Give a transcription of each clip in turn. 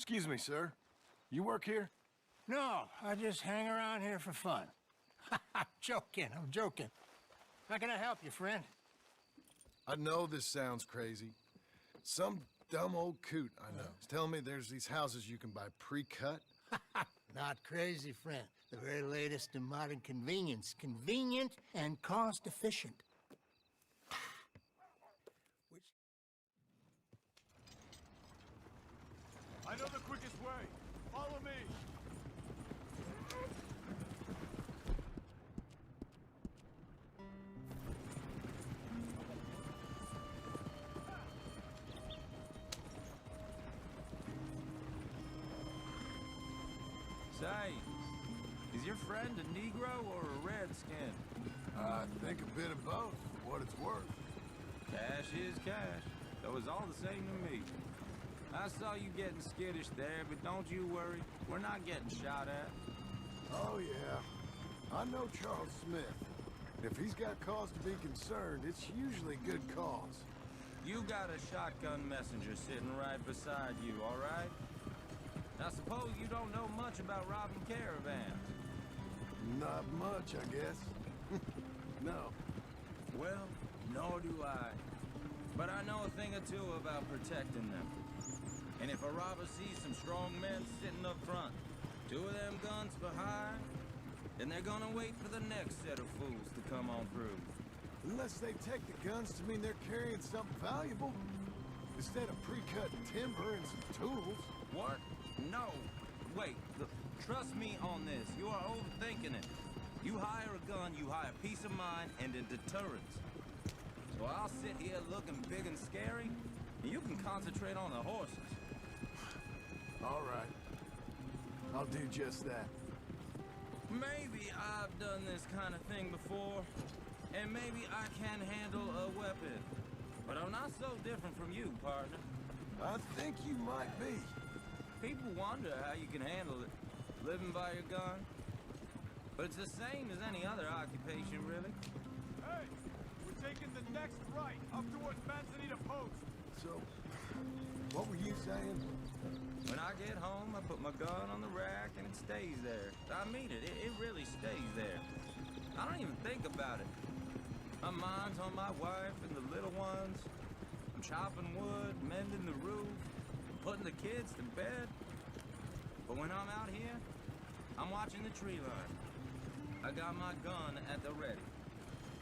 Excuse me, sir. You work here? No, I just hang around here for fun. I'm joking. How can I help you, friend? I know this sounds crazy. Some dumb old coot I know is telling me there's these houses you can buy pre-cut. Not crazy, friend. The very latest in modern convenience. Convenient and cost-efficient. I know the quickest way. Follow me. Say, is your friend a Negro or a Redskin? I think a bit of both, for what it's worth. Cash is cash, though it's all the same to me. I saw you getting skittish there, but don't you worry. We're not getting shot at. Oh, yeah. I know Charles Smith. If he's got cause to be concerned, it's usually good cause. You got a shotgun messenger sitting right beside you, all right? I suppose you don't know much about robbing caravans. Not much, I guess. No. Well, nor do I. But I know a thing or two about protecting them. And if a robber sees some strong men sitting up front, 2 of them guns behind, then they're gonna wait for the next set of fools to come on through. Unless they take the guns to mean they're carrying something valuable. Instead of pre-cut timber and some tools. What? No. Wait, look, trust me on this. You are overthinking it. You hire a gun, you hire peace of mind and a deterrence. So I'll sit here looking big and scary, and you can concentrate on the horses. All right. I'll do just that. Maybe I've done this kind of thing before, and maybe I can handle a weapon. But I'm not so different from you, partner. I think you might be. People wonder how you can handle it, living by your gun. But it's the same as any other occupation, really. Hey, we're taking the next right, up towards Manzanita Post. So, what were you saying? When I get home, I put my gun on the rack and it stays there. I mean it, it really stays there. I don't even think about it. My mind's on my wife and the little ones. I'm chopping wood, mending the roof, putting the kids to bed. But when I'm out here, I'm watching the tree line. I got my gun at the ready.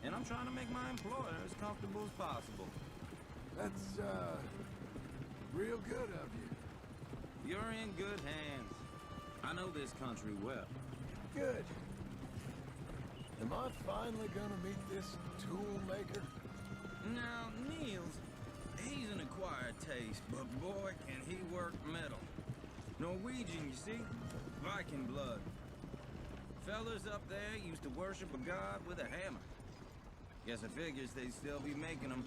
And I'm trying to make my employer as comfortable as possible. That's, real good of you. You're in good hands. I know this country well. Good. Am I finally gonna meet this tool maker? Now, Niels, he's an acquired taste, but boy, can he work metal. Norwegian, you see? Viking blood. Fellas up there used to worship a god with a hammer. Guess I figures they'd still be making them.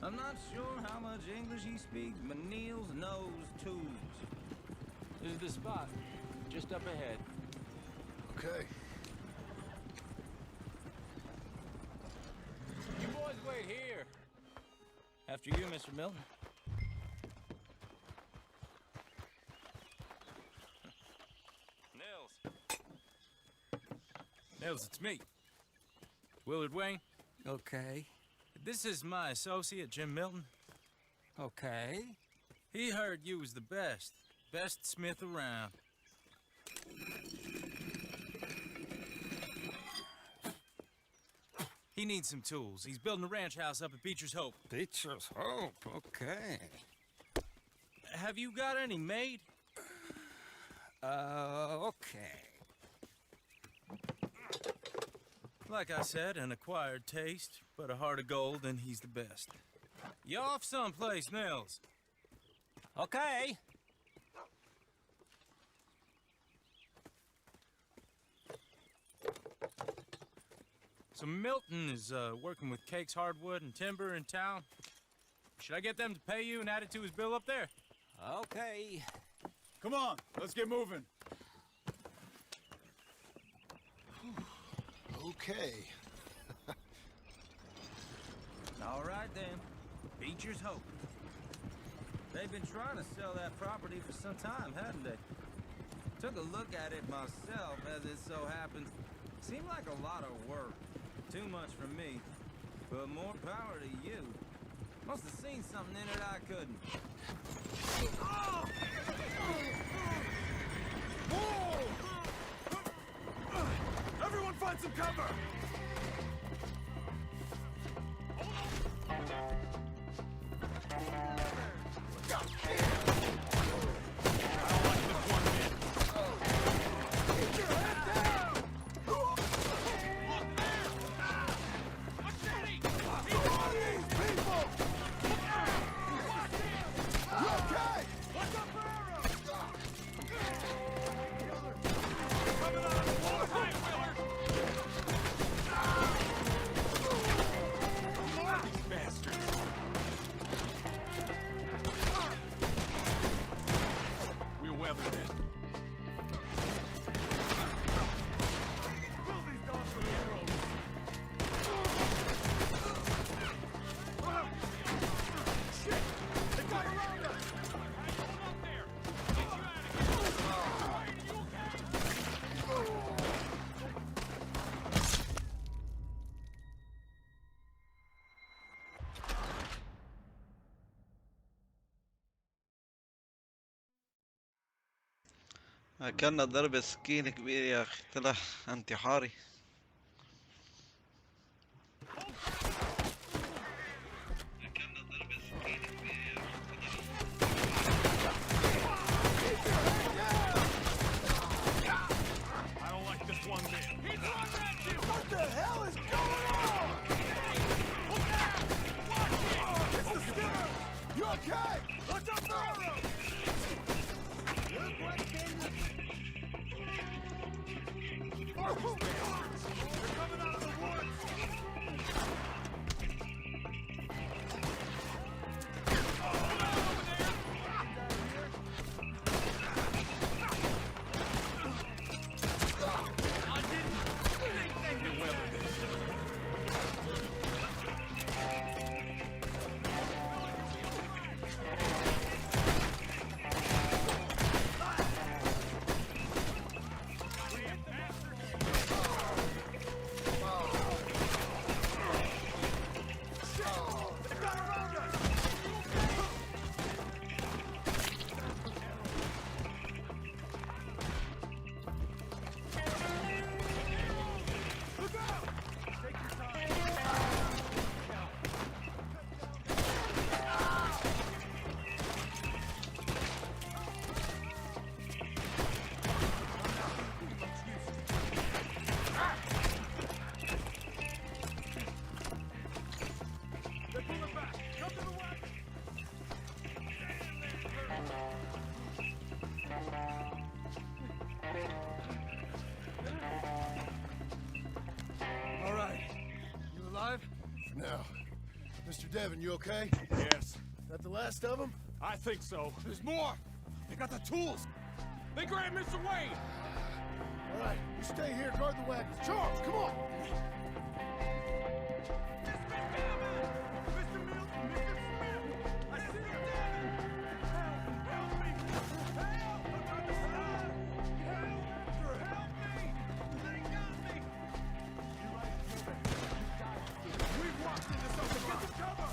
I'm not sure how much English he speaks, but Niels knows tools. This is the spot, just up ahead. Okay. You boys wait here. After you, Mr. Milton. Nils, it's me. Willard Wayne. Okay. This is my associate, Jim Milton. Okay. He heard you was the best smith around. He needs some tools. He's building a ranch house up at Beecher's Hope. Beecher's Hope, okay. Have you got any made? Okay. Like I said, an acquired taste, but a heart of gold, and he's the best. You off someplace, Nils? Okay. So Milton is working with Cakes Hardwood and Timber in town. Should I get them to pay you and add it to his bill up there? Okay. Come on, let's get moving. Okay. All right then, Beecher's Hope. They've been trying to sell that property for some time, hadn't they? Took a look at it myself, as it so happens. Seemed like a lot of work. Too much for me. But more power to you. Must have seen something in it I couldn't. Everyone find some cover! أكلنا ضربة سكين كبير يا أخي، طلع انتحاري. Now, Mr. Devon, you okay? Yes. That the last of them? I think so. There's more! They got the tools! They grabbed Mr. Wayne! All right, you stay here, guard the wagons. Charles, come on! Mr. Milton! Mr. Smith! I see you, Devon! Help me! Help! I'm on the side! Help me! They got me! We've walked into something! Get some cover!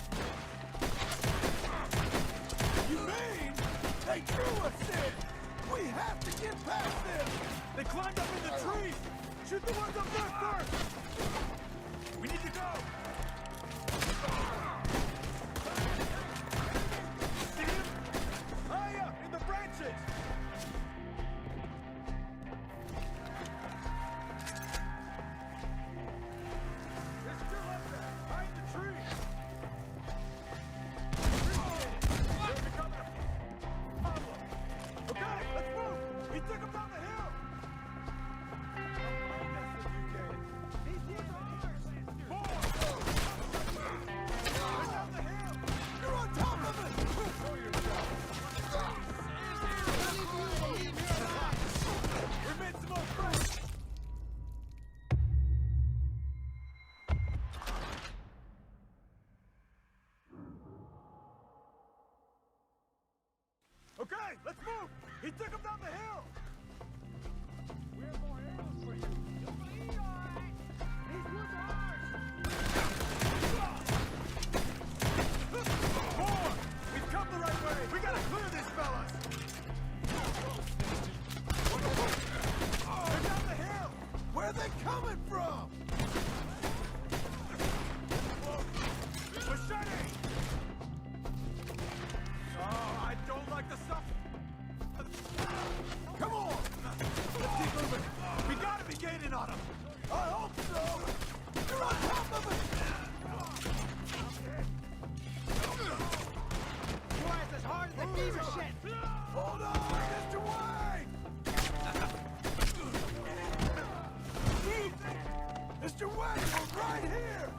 You mean they drew us in? We have to get past them! They climbed up in the trees! Shoot the ones up there first! We need to go! See him? High up in the branches! They're still up there, behind the trees! They're coming up. Pablo! Okay, let's move! He took him down the hill! More! let's move! He took him down the hill! We have more arrows for you. You'll be alright. These woods are ours. More! We've come the right way. We gotta clear these fellas. They're down the hill. Where are they coming from? Machete! Oh, I don't like the stuff. Come on! Let's keep moving. We gotta be gaining on them. I hope so. You're on top of it. Twice as hard as the beaver shit. Hold on, Mr. Wayne. Mr. Wayne, we're right here.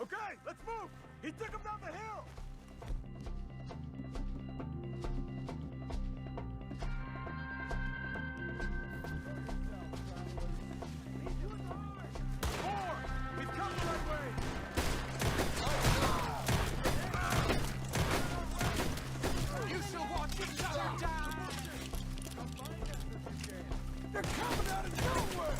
Okay, let's move! He took him down the hill! More! We've come the right way! You shall watch each other down! They're coming out of nowhere.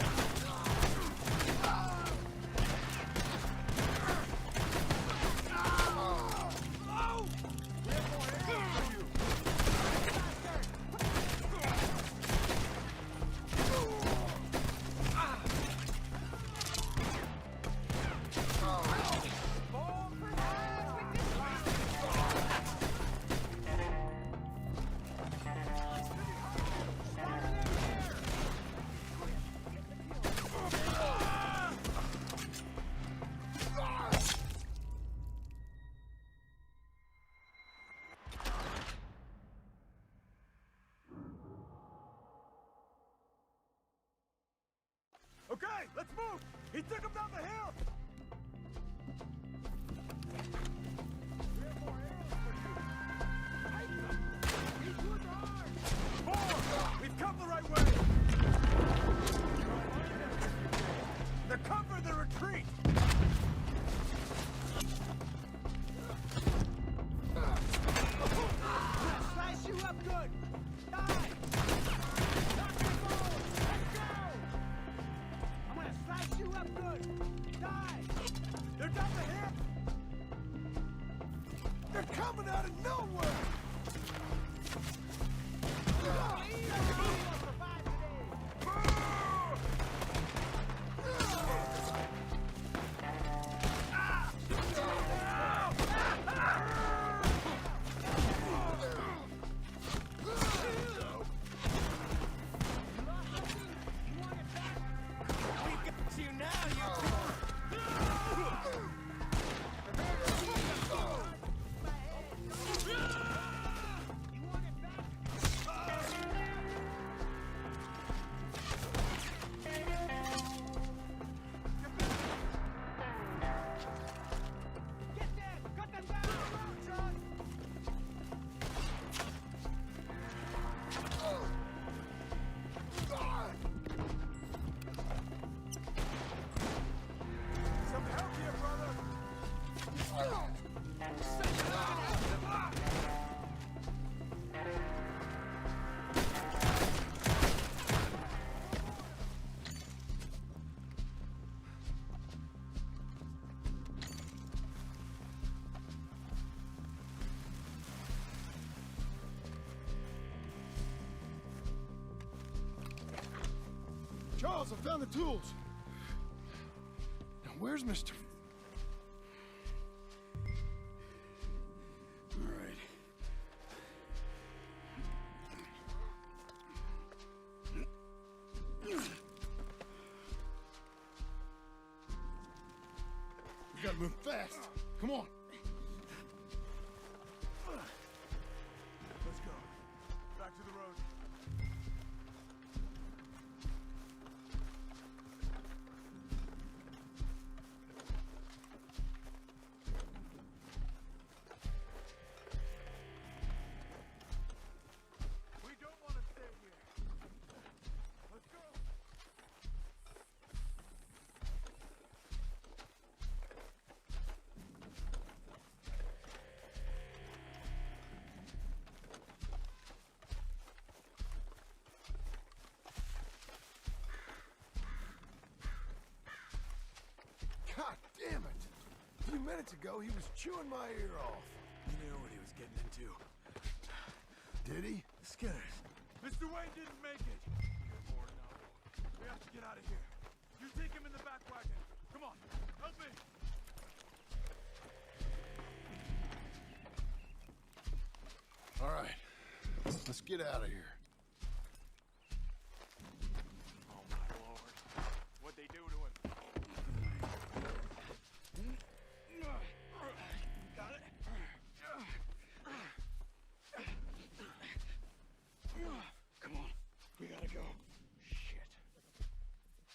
Okay, let's move! He took him down the hill! We have more arrows for you. Take them! These woods are ours! More! We've come the right way! They're covering the retreat! Slice you up good! Die! Slice you up good! Die! They're down the hill! They're coming out of nowhere. Charles, I found the tools. Now, where's Mr. All right. We gotta move fast. Come on. Let's go. Back to the road. We don't want to stay here. Let's go. minutes ago, he was chewing my ear off. He knew what he was getting into. Did he? Skinners. Mr. Wayne didn't make it. You're more than I will. We have to get out of here. You take him in the back wagon. Come on, help me. All right, let's get out of here. Oh my lord. What'd they do to him? Got it? Come on, we gotta go. Shit.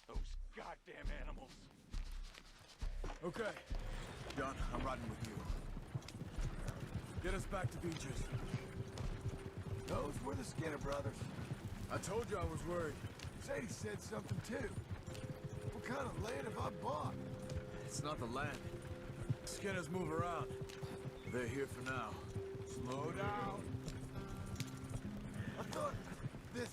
Those goddamn animals. Okay, John, I'm riding with you. Get us back to Beaches. Those were the Skinner brothers. I told you I was worried. Sadie said something too. What kind of land have I bought? It's not the land. Skinners move around. They're here for now. Slow down. I thought this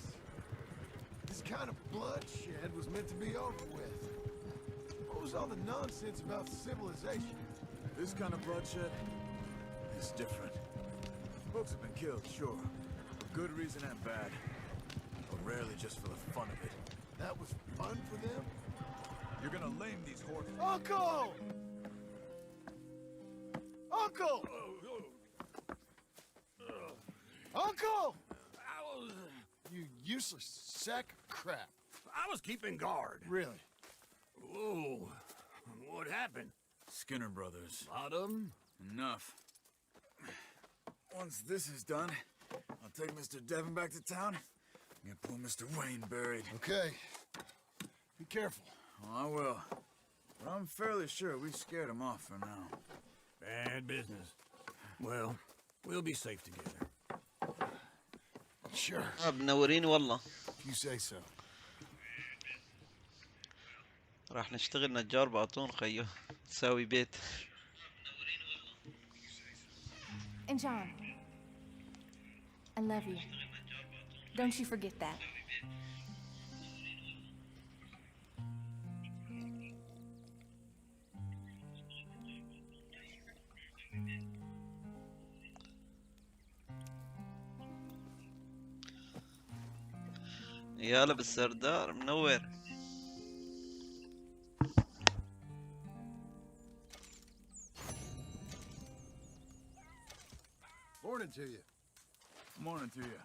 kind of bloodshed was meant to be over with. What was all the nonsense about civilization? This kind of bloodshed is different. Folks have been killed, sure. For good reason and bad. But rarely just for the fun of it. That was fun for them? You're gonna lame these horses. Uncle! Uncle! Uncle! You useless sack of crap. I was keeping guard. Really? Whoa. What happened? Skinner brothers. A lot of them? Enough. Once this is done, I'll take Mr. Devon back to town and get poor Mr. Wayne buried. Okay. Be careful. Oh, I will. But I'm fairly sure we scared him off for now. Bad business. Well, we'll be safe together. Sure. منورين والله. If you say so. راح نشتغل نجار باطون خيو تساوي بيت. And John, I love you. Don't you forget that. يالا بالسردار منور. Morning to you. Morning to you.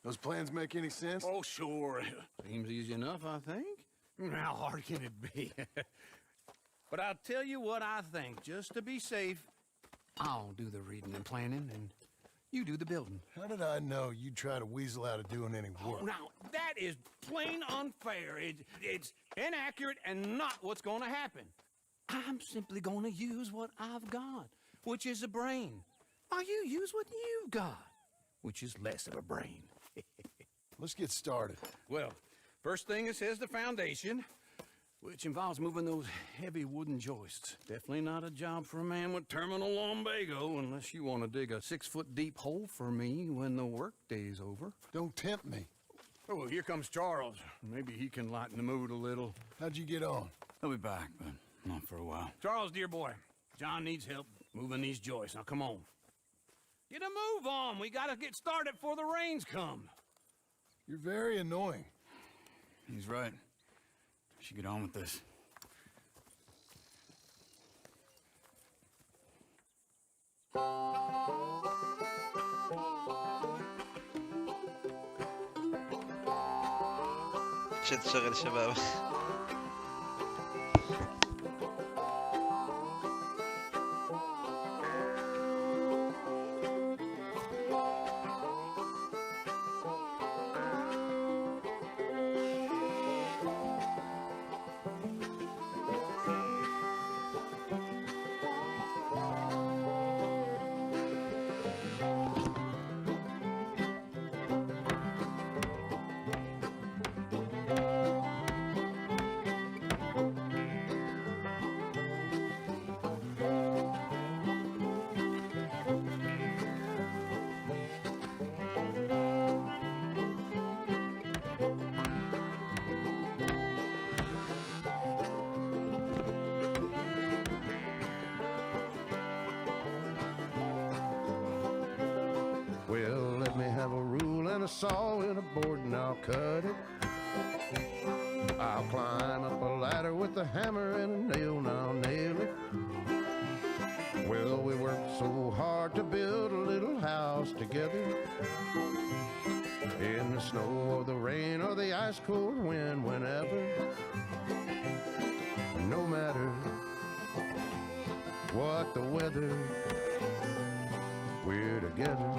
Those plans make any sense? Oh, sure. Seems easy enough, I think. How hard can it be? But I'll tell you what I think. Just to be safe, I'll do the reading and planning, and you do the building. How did I know you'd try to weasel out of doing any work? Oh, now, that is plain unfair. It's inaccurate and not what's going to happen. I'm simply going to use what I've got, which is a brain. While you use what you've got, which is less of a brain. Let's get started. Well, first thing it says the foundation, which involves moving those heavy wooden joists. Definitely not a job for a man with terminal lumbago, unless you want to dig a 6-foot deep hole for me when the workday's over. Don't tempt me. Oh, well, here comes Charles. Maybe he can lighten the mood a little. How'd you get on? I'll be back, but not for a while. Charles, dear boy, John needs help moving these joists. Now, come on. Get a move on. We gotta get started before the rains come. You're very annoying. He's right. We should get on with this. شد شغل شباب. saw and a board and I'll cut it. I'll climb up a ladder with a hammer and a nail and I'll nail it. Well, we worked so hard to build a little house together. In the snow or the rain or the ice cold wind, whenever. No matter what the weather, we're together.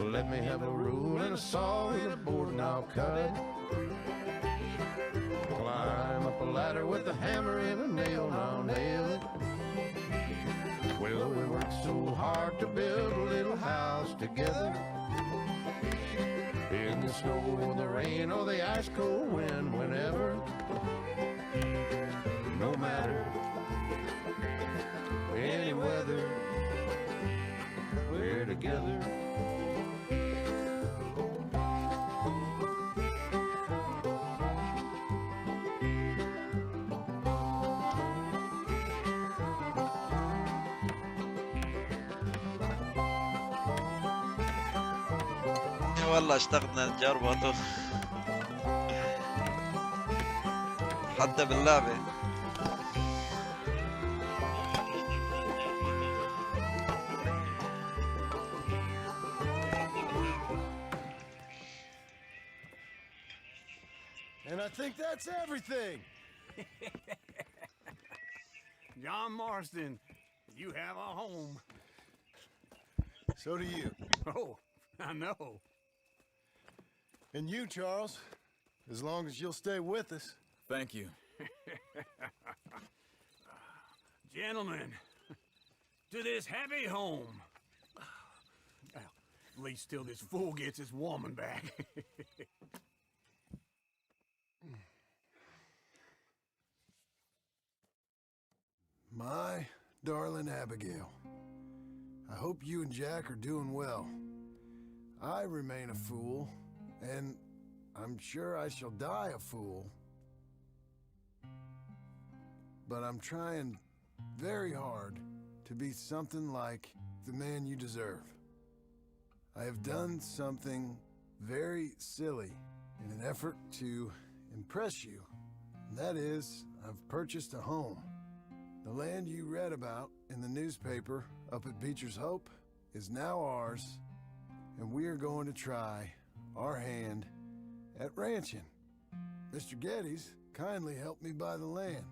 Let me have a rule and a saw and a board and I'll cut it. Climb up a ladder with a hammer and a nail and I'll nail it. Well, we worked so hard to build a little house together. In the snow or the rain or the ice cold wind, whenever. No matter any weather, we're together. والله اشتقنا نجرب وطف حتى باللعبة. And I think that's everything. John Marston, you have a home. So do you. Oh, I know. And you, Charles, as long as you'll stay with us. Thank you. Gentlemen, to this happy home. Well, at least till this fool gets his woman back. My darling Abigail, I hope you and Jack are doing well. I remain a fool, and I'm sure I shall die a fool. But I'm trying very hard to be something like the man you deserve. I have done something very silly in an effort to impress you. And that is, I've purchased a home. The land you read about in the newspaper up at Beecher's Hope is now ours, and we are going to try our hand at ranching. Mr. Geddes kindly helped me buy the land.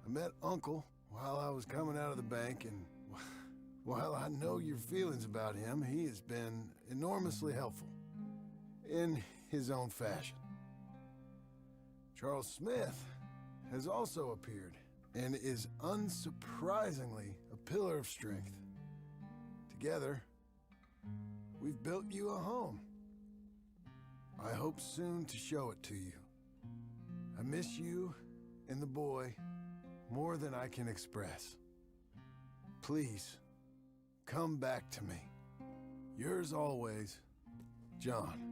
I met Uncle while I was coming out of the bank, and while I know your feelings about him, he has been enormously helpful in his own fashion. Charles Smith has also appeared and is unsurprisingly a pillar of strength. Together, we've built you a home. I hope soon to show it to you. I miss you and the boy more than I can express. Please, come back to me. Yours always, John.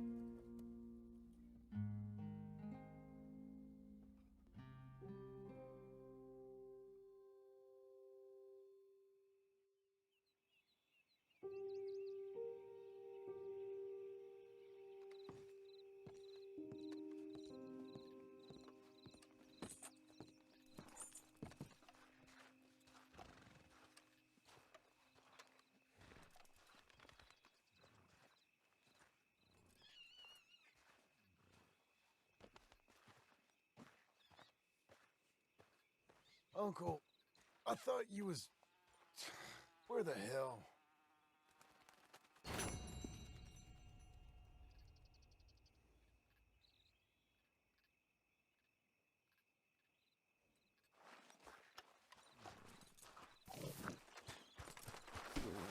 Uncle, I thought you was... Where the hell?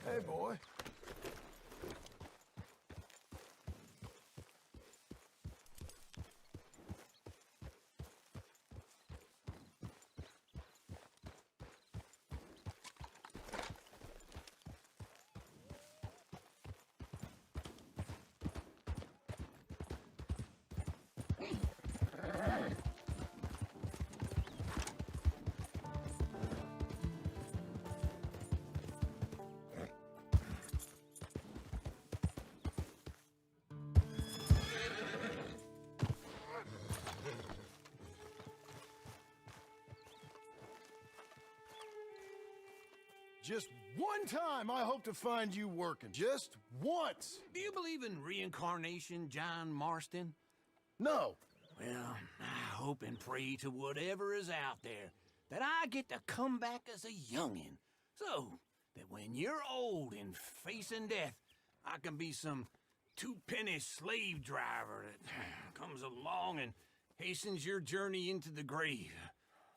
Hey, boy. Just one time I hope to find you working. Just once. Do you believe in reincarnation, John Marston? No. Well, I hope and pray to whatever is out there that I get to come back as a youngin', so that when you're old and facing death, I can be some two-penny slave driver that comes along and hastens your journey into the grave.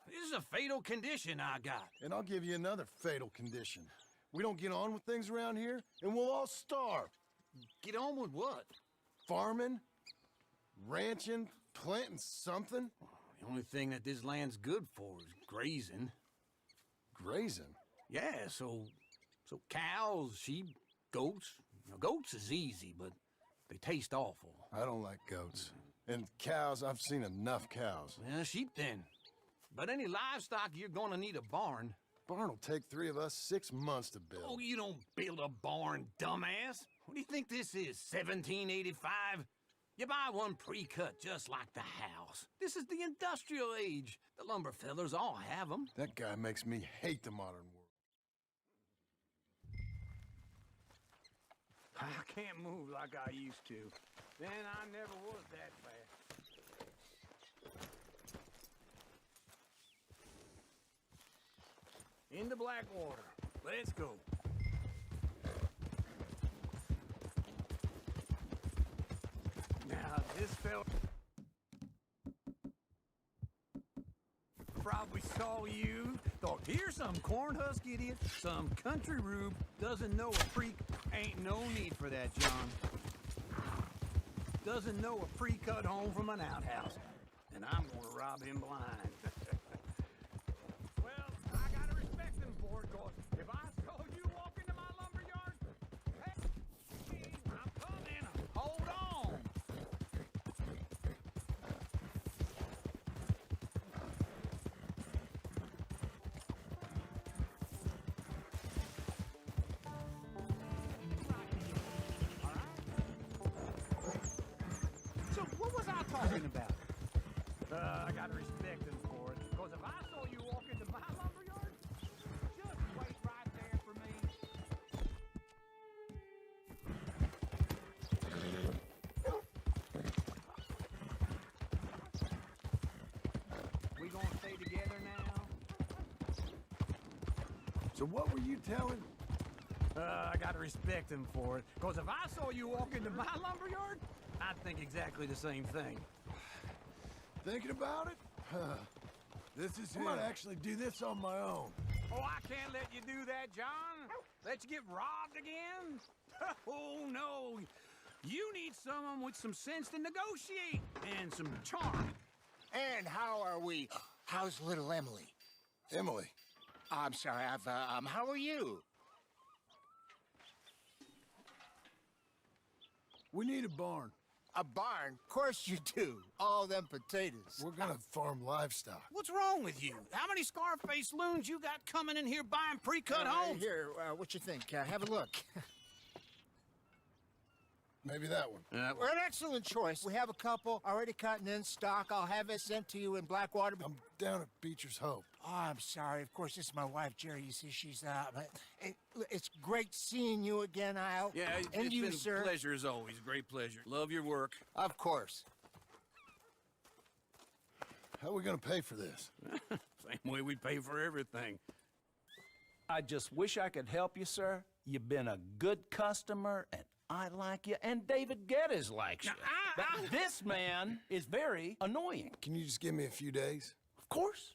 This is a fatal condition I got. And I'll give you another fatal condition. We don't get on with things around here, and we'll all starve. Get on with what? Farming, ranching, planting something. The only thing that this land's good for is grazing. Grazing? Yeah, so cows, sheep, goats. Now, goats is easy, but they taste awful. I don't like goats. And cows, I've seen enough cows. Well, sheep then. But any livestock, you're gonna need a barn. Barn will take 3 of us 6 months to build. Oh, you don't build a barn, dumbass. What do you think this is, 1785? You buy one pre-cut just like the house. This is the industrial age. The lumber fellers all have them. That guy makes me hate the modern world. I can't move like I used to. Then I never was that fast. Into Blackwater. Let's go. Now, this fella probably saw you, thought, here's some corn husk idiot, some country rube, doesn't know a freak. Ain't no need for that, John. Doesn't know a pre-cut home from an outhouse. And I'm gonna rob him blind. Well, I gotta respect him for it, cause if I saw you walk into my lumber yard, hey, I'm coming. Hold on. So what was I talking about? I gotta respect him for it, because if I saw you walk into my lumber yard, just wait right there for me. We gonna stay together now? So what were you telling? I gotta respect him for it, because if I saw you walk into my lumber yard, I'd think exactly the same thing. Thinking about it? This is I might actually do this on my own. Oh, I can't let you do that, John. Let you get robbed again? Oh, no. You need someone with some sense to negotiate and some charm. And how are we? How's little Emily? Emily. I'm sorry, how are you? We need a barn. A barn? Of course you do. All them potatoes. We're gonna farm livestock. What's wrong with you? How many Scarface loons you got coming in here buying pre-cut homes? Here, what you think? Have a look. Maybe that one. Well, an excellent choice. We have a couple already cut and in stock. I'll have it sent to you in Blackwater. I'm down at Beecher's Hope. Oh, I'm sorry. Of course, this is my wife, Jerry. You see, she's but it's great seeing you again, Al. Yeah, and it's you, been sir. a pleasure as always. Great pleasure. Love your work. Of course. How are we gonna pay for this? Same way we pay for everything. I just wish I could help you, sir. You've been a good customer, and I like you, and David Geddes likes you. But this man is very annoying. Can you just give me a few days? Of course.